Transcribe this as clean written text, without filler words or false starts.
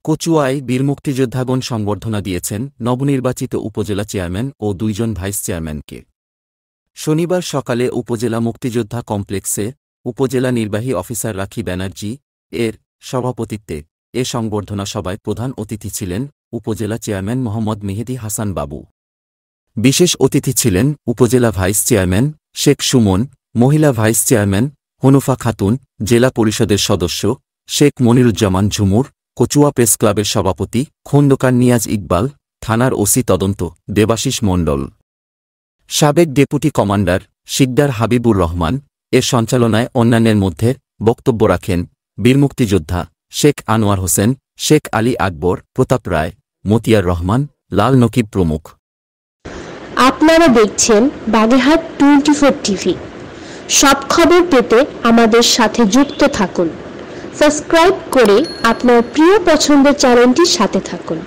কচুয়ায় বীর মুক্তিযোদ্ধাগণ সংবর্ধনা দিয়েছেন নবনির্বাচিত উপজেলা চেয়ারম্যান ও 2 জন ভাইস চেয়ারম্যানকে। শনিবার সকালে উপজেলা মুক্তিযোদ্ধা কমপ্লেক্সে উপজেলা নির্বাহী অফিসার রাখি ব্যানার্জি এর সভাপতিত্বে এ সংবর্ধনা সভায় প্রধান অতিথি ছিলেন উপজেলা চেয়ারম্যান মোহাম্মদ মেহেদী হাসান বাবু। বিশেষ অতিথি ছিলেন উপজেলা ভাইস চেয়ারম্যান শেখ সুমন, মহিলা ভাইস চেয়ারম্যান হনুফা খাতুন, জেলা পরিষদের সদস্য শেখ মনিরুজ্জামান ঝুমুর, কচুয়া প্রেস ক্লাবের সভাপতি খোন্দকার নিয়াজ ইকবাল, থানার ওসি তদন্ত দেবাশিস মণ্ডল, সাবেক ডেপুটি কমান্ডার শিকদার হাবিবুর রহমান। এর সঞ্চালনায় অন্যান্যের মধ্যে বক্তব্য রাখেন বীর মুক্তিযোদ্ধা শেখ আনোয়ার হোসেন, শেখ আলী আকবর, প্রতাপ রায়, মতিয়ার রহমান, লাল নকিব প্রমুখ। আপনারা দেখছেন বাগেরহাট 24 টিভি। সব খবর পেতে আমাদের সাথে যুক্ত থাকুন। সাবস্ক্রাইব করে আপনার প্রিয় পছন্দের চ্যানেলটির সাথে থাকুন।